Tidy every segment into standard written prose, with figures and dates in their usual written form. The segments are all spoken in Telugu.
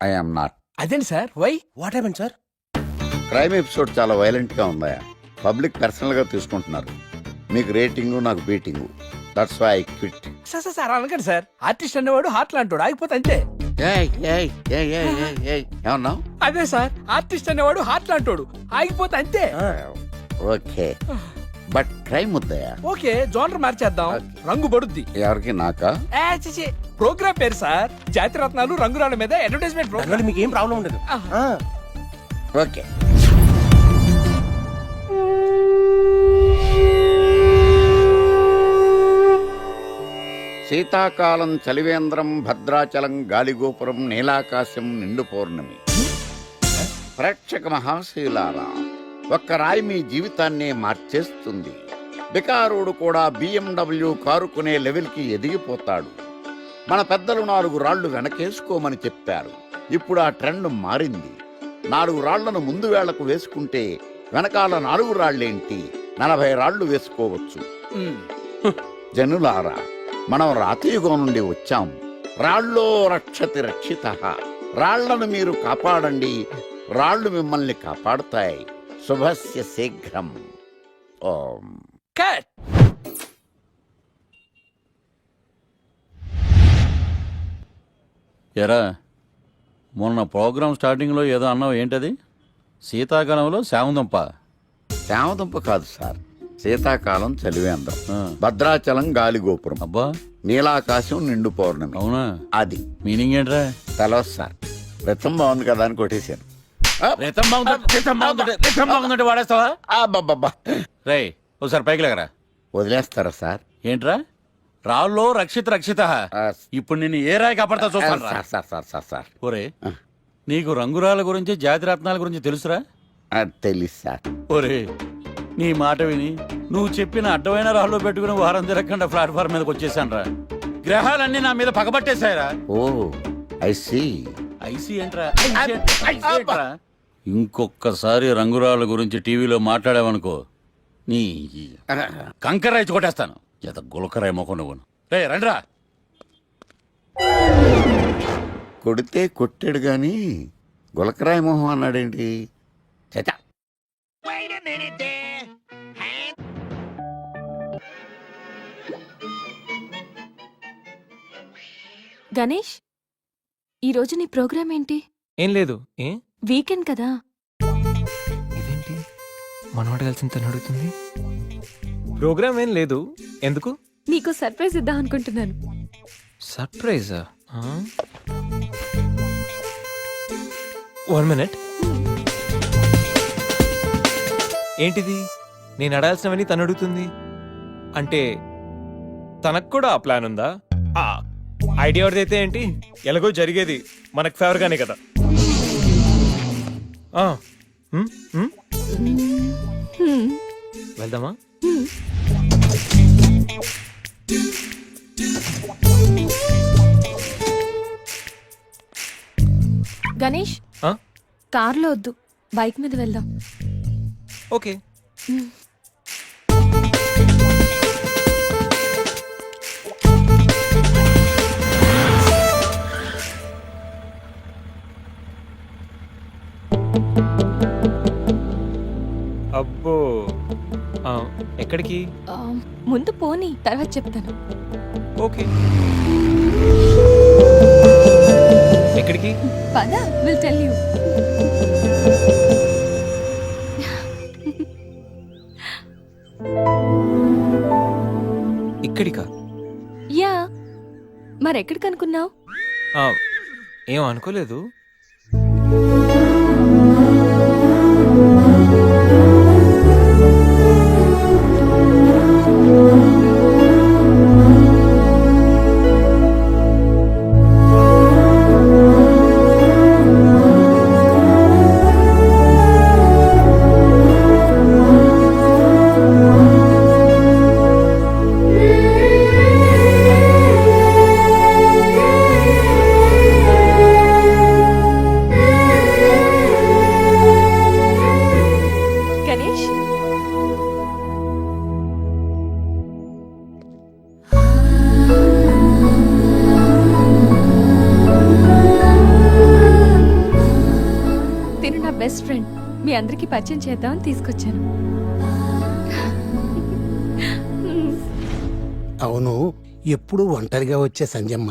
I am not. అదేంటి sir why? What happened sir? Crime episode చాలా వైలెంట్ గా ఉందా? పబ్లిక్ పర్సనల్ గా తీసుకుంటున్నారు. మీకు రేటింగు, నాకు beating. That's why I quit. Sir sir sir అనకండి సార్. ఆర్టిస్ట్ అనేవాడు హార్ట్ లాంటోడు, ఆగిపోతే అంతే. ఏమన్నా? అదే సార్, ఆర్టిస్ట్ అనేవాడు హార్ట్ లాంటోడు, ఆగిపోతే అంతే. ఓకే, బట్ క్రైమ్ వద్దయా? ఓకే, జోనర్ మార్చేద్దాం. రంగు పడుద్ది. ఎవరికి? నాకా? ప్రోగ్రామ్ పేరు సార్ జాతి రత్నాలు రంగురాళ్ళ మీద అడ్వర్టైజ్మెంట్ దానివల్ల ప్రోగ్రామ్. మీకు ఏం ప్రాబ్లం ఉండదు. ఓకే. శీతాకాలం చలివేంద్రం, భద్రాచలం గాలిగోపురం, నీలాకాశం, నిండు పౌర్ణమి. ప్రేక్షక మహాశయులారా, ఒక్క రాయి మీ జీవితాన్నే మార్చేస్తుంది. బికారుడు కూడా BMW కారు కొనే లెవెల్కి ఎదిగిపోతాడు. మన పెద్దలు 4 రాళ్లు వెనకేసుకోమని చెప్పారు. ఇప్పుడు ఆ ట్రెండ్ మారింది. 4 రాళ్లను ముందు వేళ్లకు వేసుకుంటే వెనకాల 4 రాళ్లేంటి, 40 రాళ్లు వేసుకోవచ్చు. జనులారా, మనం రాతియుగం నుండి వచ్చాం. రాళ్ళో రక్షతి రక్షితః. రాళ్లను మీరు కాపాడండి, రాళ్లు మిమ్మల్ని కాపాడుతాయి. శుభస్య శీఘ్రం. ఓం. కట్. ఎరా, మొన్న ప్రోగ్రామ్ స్టార్టింగ్లో ఏదో అన్నావు, ఏంటది? శీతాకాలంలో శామందంప? శామదుంప కాదు సార్, శీతాకాలం చలివేంద్రం, ఆ. భద్రాచలం గాలిగోపురం, అబ్బా, నీలాకాశం, నిండు పౌర్ణమి. అవునా? అది మీనింగ్ ఏంట్రా? తెలవదు సార్. రతం బాగుంది కదా అని కొట్టేశాను. బాగుందంటే వాడేస్తావా? అబ్బబ్బబ్బా. రే, ఒకసారి పైకి లేకరా. వదిలేస్తారా సార్? ఏంట్రా? రాళ్ళో రక్షిత రక్షిత. ఆ, ఇప్పుడు నిన్ను ఏ రాయి కాపాడతా చూస్తాను. Sir sir sir sir sir ఒరే, నీకు రంగురాల గురించి, జాతి రత్నాల గురించి తెలుసురా? తెలీదు సార్. ఒరే, నీ మాట విని నువ్వు చెప్పిన అడ్డమైన రాళ్ళు పెట్టుకుని వారం తిరగకుండా ప్లాట్ఫామ్ మీదకి వచ్చేసానురా. గ్రహాలన్నీ నా మీద పగబట్టేశాయరా. ఓ, ఐ సీ. ఐసీ ఏంట్రా? ఐసీ ఏంట్రా? ఇంకొక్కసారి రంగురాళ్ళ గురించి టీవీలో మాట్లాడావనుకో, నీ కంకర్రాయి కొట్టేస్తాను. ఎంత గులకరాయి మొక్క నువ్వు. రే రండ్రా. కొడితే కొట్టాడు గాని గులకరాయి మొహం అన్నాడేంటి? చచా. గణేష్, ఈరోజు నీ ప్రోగ్రామ్ ఏంటి? ఏం లేదు. ఏ వీకెండ్ కదా. ఇదేంటి మనవాడు కలిసి తను అడుగుతుంది? ప్రోగ్రామ్ ఏం లేదు. ఎందుకు? నీకు సర్ప్రైజ్ ఇద్దాం అనుకుంటున్నాను. సర్ప్రైజా? 1 మినిట్. ఏంటిది? నేను అడాల్సినవని తను అడుగుతుంది అంటే తనకు కూడా ఆ ప్లాన్ ఉందా? ఐడియా ఎవరిదైతే ఏంటి, ఎలాగో జరిగేది మనకు ఫేవర్ గానే కదా. వెళ్దామా? గణేష్, కార్లో వద్దు, బైక్ మీద వెళ్దాం. ఓకే. అబ్బో, ఎక్కడికి? ముందు పోనీ, తర్వాత చెప్తాను. ఓకే. ఎక్కడికి? పద, విల్ టెల్ యూ. ఇక్కడికా? యా, మరెక్కడికి అనుకున్నావు? ఏం అనుకోలేదు. Best friend. మీ అందరికి పరిచయం చేద్దామని తీసుకొచ్చాను. అవును, ఎప్పుడు ఒంటరిగా వచ్చే సంజమ్మ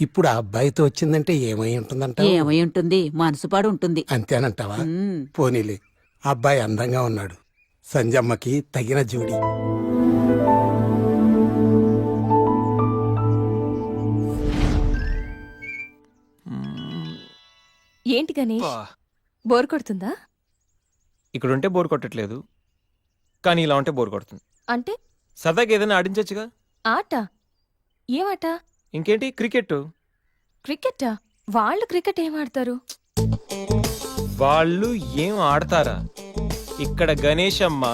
ఇప్పుడు ఆ అబ్బాయితో వచ్చిందంటే ఏమై ఉంటుందంట? ఏమై ఉంటుంది, మనసుపాడు ఉంటుంది. అంతేనంటావా? ఉమ్. పోనీలే, అబ్బాయి అందంగా ఉన్నాడు, సంజమ్మకి తగిన జోడి. ఏంటి గణేష్, బోర్ కొడుతుందా? ఇక్కడ ఉంటే బోర్ కొట్టట్లేదు, కానీ ఇలా ఉంటే బోర్ కొడుతుంది. అంటే సరదాగా ఏదైనా ఆడించచ్చుగా. ఆట? ఏమాట? ఇంకేంటి, క్రికెట్. క్రికెటా? వాళ్ళు క్రికెట్ ఏం ఆడతారు? వాళ్ళు ఏం ఆడతారా? ఇక్కడ గణేష్ అమ్మ.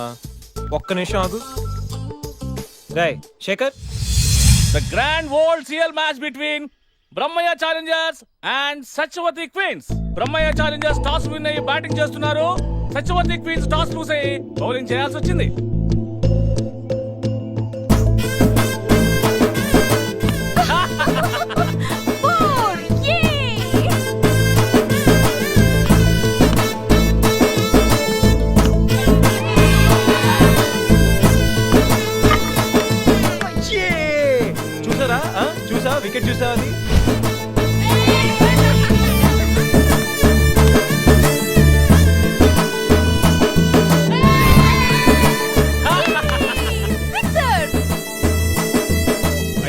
ఒక్క నిమిషం ఆగు. Rai Shekhar, The grand world CL match between Brahmayya challengers and Satyavathi queens. Brahmayya challengers toss win అయ్యి బ్యాటింగ్ చేస్తున్నారు. సత్యవతి క్వీన్స్ టాస్ లూస్ అయ్యి బౌలింగ్ చేయాల్సి వచ్చింది. చూసారా? చూసా, వికెట్ చూసా అది.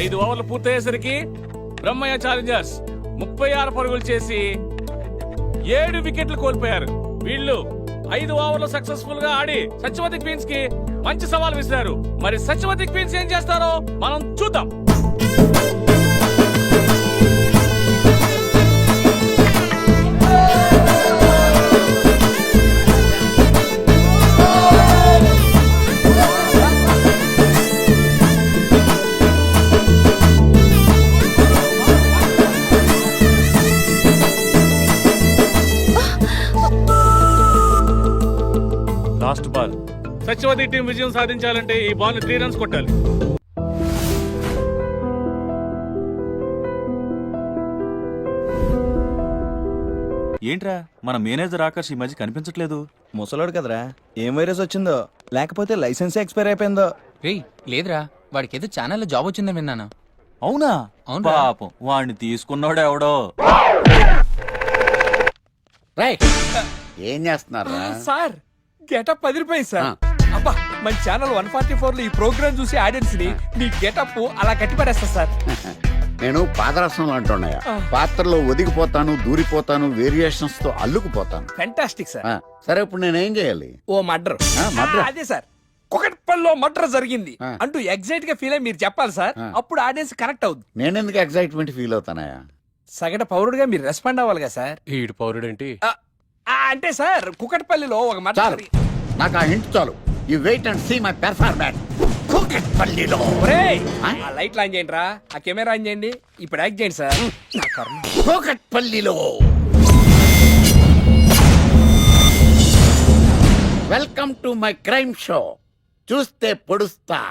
ఐదు ఓవర్లు పూర్తయ్యేసరికి బ్రహ్మయ్య ఛాలెంజర్స్ 36 పరుగులు చేసి 7 వికెట్లు కోల్పోయారు. వీళ్ళు 5 ఓవర్లు సక్సెస్ఫుల్ గా ఆడి సత్యవతి క్వీన్స్ కి మంచి సవాల్ విసిరారు. మరి సత్యవతి క్వీన్స్ ఏం చేస్తారో మనం చూద్దాం. Last ball. సత్యవతి టీం విజయం సాధించాలంటే ఈ బాల్ 3 రన్స్ కొట్టాలి. ఏంట్రా మన మేనేజర్ ఆకర్ష్ ఈ మధ్య కనిపించట్లేదు. ముసలోడు కదరా, ఏం వైరస్ వచ్చిందో లేకపోతే లైసెన్స్ ఎక్స్పైర్ అయిపోయిందో. రేయ్ లేదురా, వాడికి ఏదో ఛానల్లో జాబ్ వచ్చిందని విన్నాను. అవునా? అవునురా. పాపం వాడిని తీసుకున్నాడు ఎవడో. రైట్, ఏం చేస్తున్నారా? సార్ గెటప్ అదిరిపోయింది సార్. అబ్బా, మన ఛానల్ 144 లో ఈ ప్రోగ్రామ్ చూసి ఆడియన్స్ ని మీ గెటప్ అలా కట్టిపడేస్తా సార్. నేను పాదరసం అంటున్నాయా, పాత్రలో ఒదిగిపోతాను, దూరిపోతాను, వేరియేషన్స్ తో అల్లుకుపోతాను. Fantastic sir. సరే, ఇప్పుడు నేనేం చేయాలి? ఓ మర్డర్. murder? అదే సార్, కుకట్పల్లిలో మర్డర్ జరిగింది ఆ. అంటూ ఎగ్జైట్ గా ఫీల్ అయ్యి మీరు చెప్పాలి సార్. అప్పుడు ఆడియన్స్ కనెక్ట్ అవుద్ది. నేనెందుకు ఎక్సైట్మెంట్ ఫీల్ అవుతానయా? సగట పౌరుడుగా మీరు రెస్పాండ్ అవ్వాలిగా సార్. ఈడు పౌరుడేంటి? అంటే సార్ కుకట్పల్లిలో ఒక చాలు, మర్డర్. నాకు ఆ హింట్ చాలు. You wait and see my performance. కూకట్పల్లిలో ఆ లైట్లు ఆన్ చేయండి రా, ఆ కెమెరా ఆన్ చేయండి, ఇప్పుడు యాక్ట్ చేయండి సార్. నా కర్మ. కూకట్పల్లిలో welcome to my crime show. చూస్తే పొడుస్తా,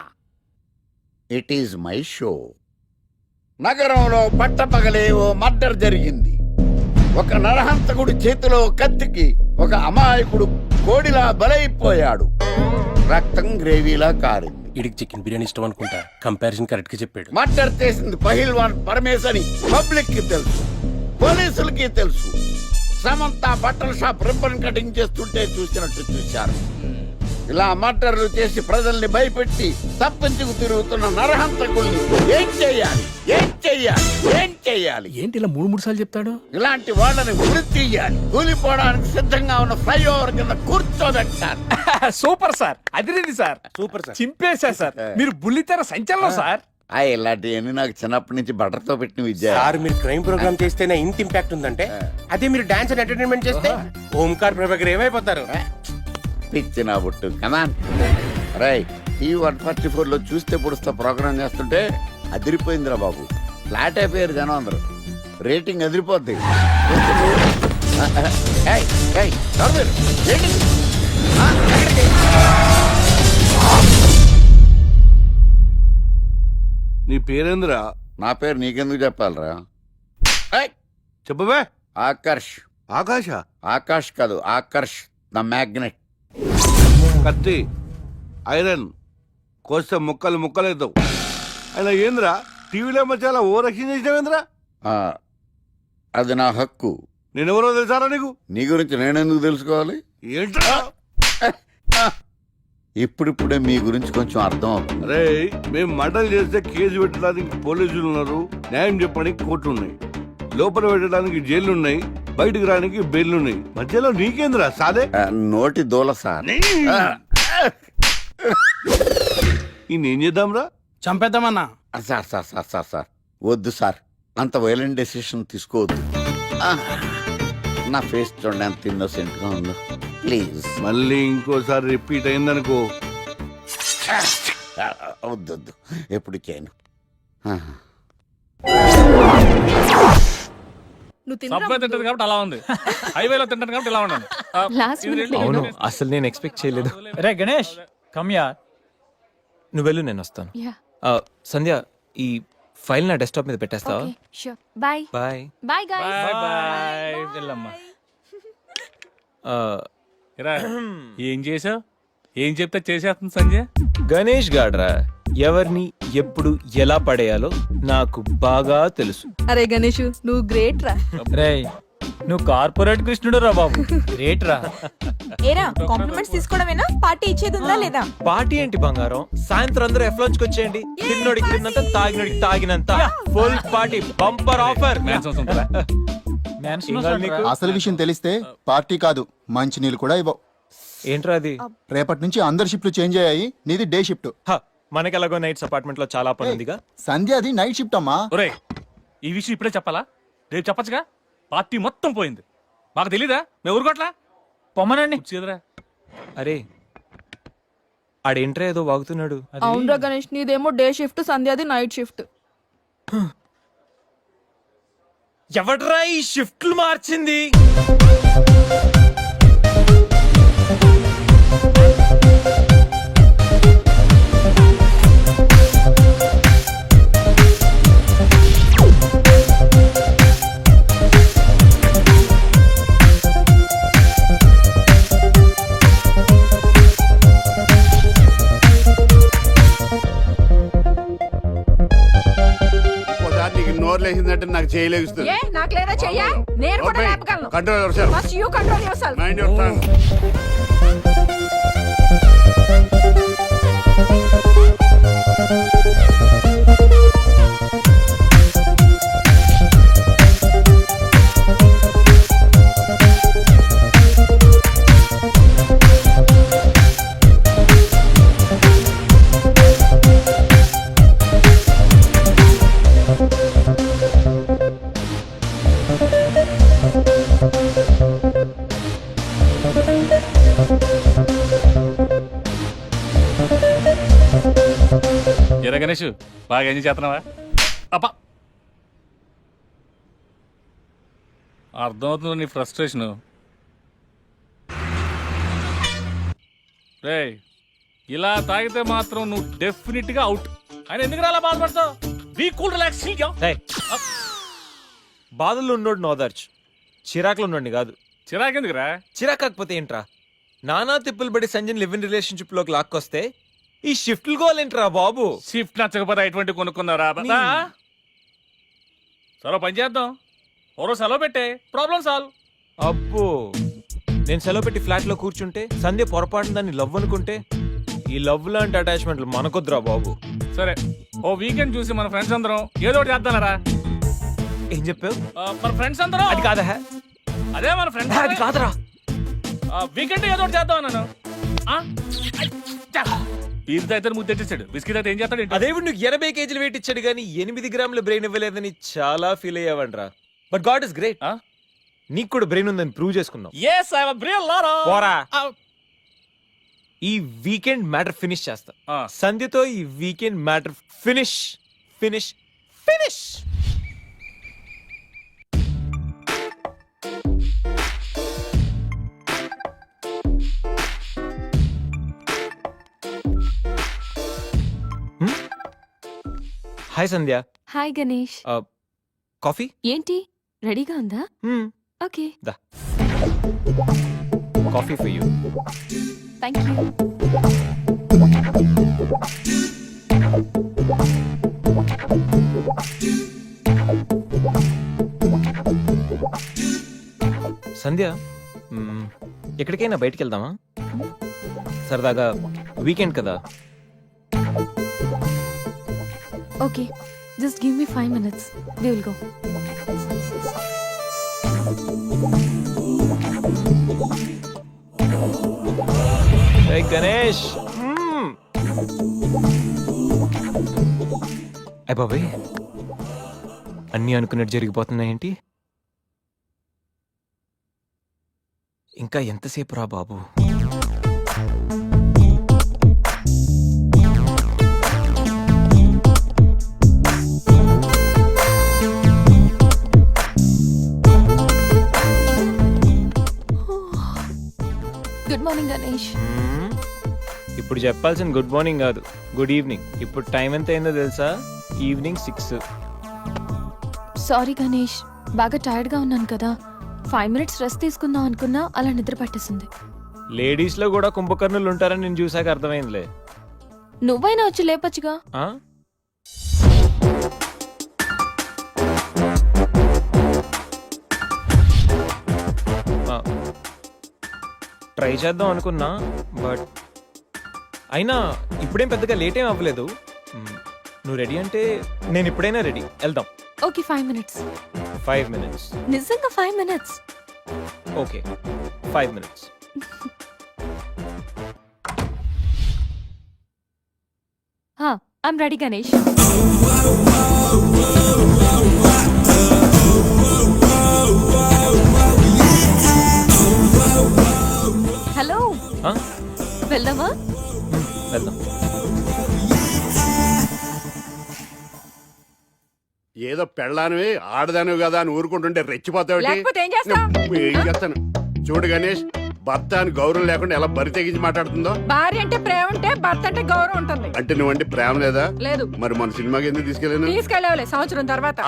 ఇట్ ఈజ్ మై షో. నగరంలో పట్టపగలే ఓ మర్డర్ జరిగింది. ఒక నరహంతకుడి చేతిలో కత్తికి ఒక అమాయకుడు కోడిలా బలైపోయాడు. రక్తం గ్రేవీలా కారింది. ఇడికి చికెన్ బిర్యానీ ఇష్టం అనుకుంటా, కంపారిజన్ కరెక్ట్ గా చెప్పాడు. మర్డర్ చేసింది పహిల్వాన్ పరమేశ్ అని పబ్లిక్ కి తెలుసు, పోలీసులకి తెలుసు. సమంత బట్టల షాప్ రిబ్బన్ కటింగ్ చేస్తుంటే చూసినట్టు చూశారు. ఇలా మర్డర్లు చేసి ప్రజల్ని భయపెట్టి తప్పించుకు తిరుగుతున్న నరహంతకుల్ని ఏం చెయ్యాలి, ఏం చెయ్యాలి, ఏం చెయ్యాలి? ఏంటి ఇలా 3 సార్లు చెప్తాడు? ఇలాంటి వాళ్ళని ఉరి తీయాలి. కూలిపోవడానికి సిద్ధంగా ఉన్న ఫ్లైఓవర్ కింద కూర్చోబెట్టాలి. సూపర్ సార్, అదిరింది సార్. Super sir. చింపేశా సార్, మీరు బుల్లితెర సంచలనం సార్. ఇలాంటివన్నీ నాకు చిన్నప్పటి నుంచి బట్టర్తో పెట్టిన విద్య. సార్, మీరు క్రైమ్ ప్రోగ్రామ్ చేస్తేనే ఇంత ఇంపాక్ట్ ఉందంటే, అదే మీరు డాన్స్ అండ్ ఎంటర్టైన్మెంట్ చేస్తే ఓంకార్ ప్రభాకర్ ఏమైపోతారు? పిచ్చిన బుట్టు కమాన్. రై, ఈ 144 లో చూస్తే పొడుస్తా ప్రోగ్రామ్ చేస్తుంటే అదిరిపోయిందిరా బాబు. ఫ్లాట్ అయిపోయారు జనం అందరూ. రేటింగ్ అదిరిపోద్ది. ఏయ్, ఏయ్, ఎవరు మీరు? ఏంటి? ఎక్కడికి? నీ పేరేంద్రా? నా పేరు నీకెందుకు చెప్పాలరా? చెప్పవే. ఆకర్ష్. ఆకాశ? ఆకాష్ కాదు, ఆకర్ష్. The magnet. కత్తి ఐరన్ కోస్తే ముక్కలు ముక్కలేద్దావు. అయినా ఏంద్రా టీవీలో చాలా ఓ రక్షణ చేసినావేంద్రా? అది నా హక్కు. నేనెవరో తెలుసారా నీకు? నీ గురించి నేనెందుకు తెలుసుకోవాలి? ఏంట్రా? ఇప్పుడిప్పుడే మీ గురించి కొంచెం అర్థం అవుతుంది. అరే మేము మర్డర్ చేస్తే కేసు పెట్టడానికి పోలీసులు ఉన్నారు, న్యాయం చెప్పడానికి కోర్టులు ఉన్నాయి, లోపల పెట్టడానికి జైలు ఉన్నాయి, బయటకు రానికి బెయిల్ ఉన్నాయి. మధ్యలో నీకేంద్రా సాదే? నోటి దూల సార్. ఈయనేం చేద్దాంరా? చంపేద్దామన్నా. Sir sir sir sir sir వద్దు సార్, అంత వైలెంట్ డెసిషన్ తీసుకోవద్దు. నా ఫేస్ చూడండి ఎంత ఇన్నోసెంట్ గా ఉందో. ప్లీజ్ మళ్ళీ ఇంకోసారి రిపీట్ అయిందనుకో. వద్దొద్దు, ఎప్పుడు చేయను. సబ్వే తింటది కాబట్టి అలా ఉంది, హైవేలో తింటాను కాబట్టి ఇలా ఉన్నాను. లాస్ట్ మినిట్ అవును, అసలు నేను ఎక్స్పెక్ట్ చేయలేదు. రే గణేష్ కమ్యా. నువ్వు వెళ్ళు, నేను వస్తాను. యా సంధ్య, ఈ ఫైల్ నా డెస్క్టాప్ మీద పెట్టేస్తావా? Okay sure. Bye bye. Bye guys. Bye bye. వెళ్ళమ్మా. ఇరా, ఏం చేసావు? ఏం చెప్తే చేసేస్తుంది సంజయ్. గణేష్ గాడ్రా ఎవరిని ఎప్పుడు ఎలా పడేయాలో నాకు బాగా తెలుసు. అరే గణేష్ నువ్వు గ్రేట్ రా. రే నువ్వు కార్పొరేట్ కృష్ణుడు రా బాబు. గ్రేట్ రా. ఏరా కాంప్లిమెంట్స్ తీసుకోవడమేనా, పార్టీ ఇచ్చేది ఉందా లేదా? పార్టీ ఏంటి బంగారం, సాయంత్రం అందరూ ఎఫ్ లంచ్ వచ్చేయండి. తిన్నోడికి తిన్నంత, తాగినోడికి తాగినంత, ఫుల్ పార్టీ, బంపర్ ఆఫర్. అసలు విషయం తెలిస్తే పార్టీ కాదు మంచి నీళ్ళు కూడా ఇవ్వవు. ఏంట్రా అది? రేపటి నుంచి అందరి షిఫ్ట్లు చేంజ్ అయ్యాయి, నీది డే షిఫ్ట్. మనకి ఎలాగో నైట్స్ అపార్ట్మెంట్ లో చాలా పని ఉందిగా. సంధ్యాది నైట్ షిఫ్ట్ అమ్మా. ఒరే, ఈ విషయం ఇప్పుడే చెప్పాలా? రేపు చెప్పచ్చుగా. పార్టీ మొత్తం పోయింది, మాకు తెలీదా? మేము ఊరుకోట్లా. పొమ్మనండి. చేదురా. అరే ఆడేంట్రా ఏదో వాగుతున్నాడు. అవునరా గణేష్, నీదేమో డే షిఫ్ట్, సంధ్యాది నైట్ షిఫ్ట్. ఎవడ్రా ఈ షిఫ్ట్లు మార్చింది? నీకు నోరు లేచిందంటే నాకు చేయలేస్తుంది. నాకు లేదా చెయ్యా? నేను కూడా లేపగలను. Control yourself. First you control yourself. Mind your tongue. ఎరా గణేష్, బాగా ఎంజాయ్ చేస్తున్నావా? అప్ప అర్థమవుతుంది నీ ఫ్రస్ట్రేషన్. రే, ఇలా తాగితే మాత్రం నువ్వు డెఫినెట్ గా అవుట్. ఆయన ఎందుకు అలా బాధపడతావు? Be cool, relax. బాధల్లో ఉన్నోడు నోదార్చు, చిరాకులో ఉన్నోడిని కాదు. చిరాకెందుకురా? చిరాకు కాకపోతే ఏంట్రా? నానా తిప్పులు పడి సంజయ్ లివ్ ఇన్ రిలేషన్షిప్ లోకి లాక్కొస్తే ఈ షిఫ్ట్లు గోలేంట్రా బాబు? షిఫ్ట్ నచ్చకపోతే ఎటువంటి కొనుక్కున్నారా? సరే పని చేద్దాం, ఓరో సెలవు పెట్టే, ప్రాబ్లం సాల్వ్. అబ్బో, నేను సెలవు పెట్టి ఫ్లాట్ లో కూర్చుంటే సంధ్య పొరపాటున దాన్ని లవ్ అనుకుంటే, ఈ లవ్ లాంటి అటాచ్మెంట్లు మనకొద్దురా బాబు. సరే, ఓ వీకెండ్ చూసి మన ఫ్రెండ్స్ అందరం ఏదో ఒకటి చేద్దాంరా. ఏం చెప్పావు? మన ఫ్రెండ్స్ అందరం. అది కాదా? అదే మన ఫ్రెండ్స్. అది కాదురా. వీకెండ్ ఏదో ఒకటి చేద్దాం అన్నాను. పీర్ అయితే ముద్దు తెచ్చేసాడు, బిస్కెట్ అయితే ఏం చేస్తాడు? అదేవిడు నువ్వు 80 కేజీలు వెయిట్ ఇచ్చాడు కానీ 8 గ్రాముల బ్రెయిన్ ఇవ్వలేదని చాలా ఫీల్ అయ్యావంట్రా. బట్ గాడ్ ఇస్ గ్రేట్, నీకు కూడా బ్రెయిన్ ఉందని ప్రూవ్ చేసుకున్నావు. Yes, I have a brain, Laura. పోరా. ఈ వీకెండ్ మ్యాటర్ ఫినిష్ చేస్తా. సంధ్యతో ఈ weekend matter finish finish finish. Hi Sandhya. Hi Ganesh. Coffee ఏంటి రెడీగా ఉందా? ఓకే. దా. Coffee for you. Thank you. Sandhya, ఎక్కడికైనా బయటికి వెళ్దామా? సరదాగా వీకెండ్ కదా. Okay, just give me 5 minutes. We will go. Hey Ganesh. అయ్ బాబాయ్, అన్నీ అనుకున్నట్టు జరిగిపోతున్నాయేంటి? ఇంకా ఎంతసేపు రా బాబు? Good morning Ganesh. ఇప్పుడు చెప్పాల్సిన గుడ్ మార్నింగ్ కాదు, గుడ్ ఈవినింగ్. ఇప్పుడు టైం ఎంత అయిందో తెలుసా? ఈవినింగ్ 6. సారీ గణేష్, బాగా టైర్డ్గా ఉన్నాను కదా. 5 minutes రెస్ట్ తీసుకుందాం అనుకున్నా, అలా నిద్ర పట్టేసింది. లేడీస్ లో కూడా కుంభకర్ణులు ఉంటారని నేను చూసాక అర్థమైందిలే. నువ్వైనా వచ్చి లేపచ్చుగా. ఆ? ఆ, ట్రై చేద్దాం అనుకున్నా, బట్ అయినా ఇప్పుడేం పెద్దగా లేట్ ఏం అవ్వలేదు. నువ్వు రెడీ అంటే నేను ఇప్పుడైనా రెడీ. వెళ్దాం. Okay, 5 minutes. 5 minutes. నిజంగా 5 minutes. Okay, 5 minutes. I'm ready Ganesh. Hello, ఆ? వెళ్దామా? వెళ్దాం. ఏదో పెళ్ళానివి ఆడదానివి కదా అని ఊరుకుంటుంటే రెచ్చిపోతావు. ఏం చేస్తాను చూడు గణేష్, భర్త అని గౌరవం లేకుండా ఎలా బరి తెగించి మాట్లాడుతుందో. భార్య అంటే ప్రేమ ఉంటే భర్త అంటే గౌరవం ఉంటుంది. అంటే నువ్వంటే ప్రేమ లేదా? లేదు. మరి మన సినిమాకి ఎందుకు తీసుకెళ్ళాను? తీసుకెళ్ళవలే సంవత్సరం తర్వాత.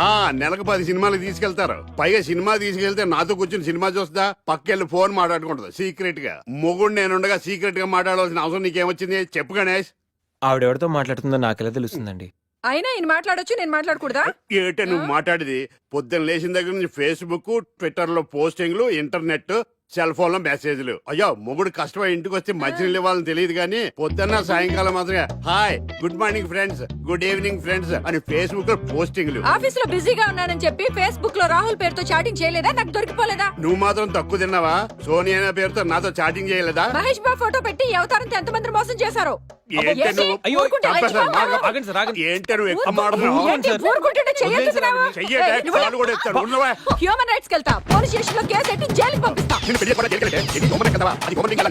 నెలకు 10 సినిమాలు తీసుకెళ్తారు. పైగా సినిమా తీసుకెళ్తే నాతో కూర్చుని సినిమా చూస్తా, పక్కెళ్ళి ఫోన్ మాట్లాడుకుంటుంది సీక్రెట్ గా. మొగుడు నేనుండగా సీక్రెట్ గా మాట్లాడాల్సిన అవసరం నీకేమొచ్చింది చెప్పు గణేష్. ఆవిడెవరితో మాట్లాడుతుందో నాకెలా తెలుస్తుందండి? అయినా ఈయన మాట్లాడొచ్చు, నేను మాట్లాడకూడదా? ఏటే నువ్వు మాట్లాడేది? పొద్దున్న లేచిన దగ్గర నుంచి ఫేస్బుక్, ట్విట్టర్ లో పోస్టింగ్లు, ఇంటర్నెట్, సెల్ ఫోన్ లో మెసేజ్లు. అయ్యో మొగుడు కష్టమై ఇంటికి వస్తే మంచినీళ్ళు ఇవ్వాలని తెలియదు కానీ పొద్దున్న సాయంకాలం మాత్రమే hi, good morning friends, good evening friends అని ఫేస్బుక్ లో పోస్టింగ్లు. ఆఫీస్ లో బిజీగా ఉన్నానని చెప్పి ఫేస్బుక్ లో రాహుల్ పేరుతో చాటింగ్ చేయలేదా? నాకు దొరికిపోలేదా? నువ్వు మాత్రం తక్కువ తిన్నావా? సోనియా అనే పేరుతో నాతో చాటింగ్ చేయలేదా? మహేష్ బాబు ఫోటో పెట్టి ఈ అవతారంతో ఎంతమంది మోసం చేశారు? ఏంటే నువ్వు? అయ్యో, చంపేస్తాను. ఆగండి సార్, ఆగండి. ఏంటే నువ్వు ఎక్కువ మాట్లాడుతున్నావు? ఏంటి ఊరుకుంటుంటే చెయ్యొద్దున్నావా? చెయ్యటే కాలు కూడా ఎత్తాను. ఉన్నవా? హ్యూమన్ రైట్స్ కెళ్తా, పోలీస్ స్టేషన్ లో కేసు పెట్టి జైలుకి పంపిస్తా. నిన్ను పెళ్లి కూడా జైలుకి వెళ్తే ఇది గొప్పనే కదవా? అది గొప్పనే కదా?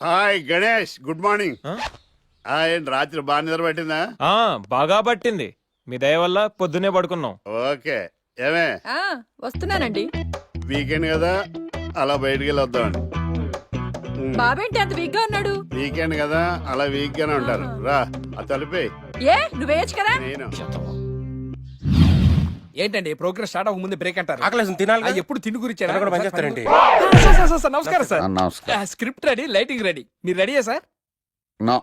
Hi Ganesh, good morning. రాత్రి బాగా నిద్ర పట్టిందా? బాగా పట్టింది. మీ దయ వల్ల పొద్దునే పడుకున్నాం. ఓకే. ఏమే వస్తున్నానండి. వీకెండ్ కదా, అలా బయటికి వెళ్ళి వద్దామండి. బాబేంటి అంత వీక్ గా ఉన్నాడు? వీకెండ్ కదా, అలా వీక్ గానే ఉంటారు. రా, ఆ తలిపే. ఏ నువ్వేయచ్చు కదా? నేను ఏంటండి ప్రోగ్రెస్ స్టార్ట్ అవ్వక ముందు బ్రేక్ అంటారు? ఆకలేసం తినాలి. ఎప్పుడు తిండి గురించి కూడా పనిచేస్తారండి. నమస్కారం సార్. నమస్కారం. Script ready, lighting ready. మీరు రెడీయా సార్? నో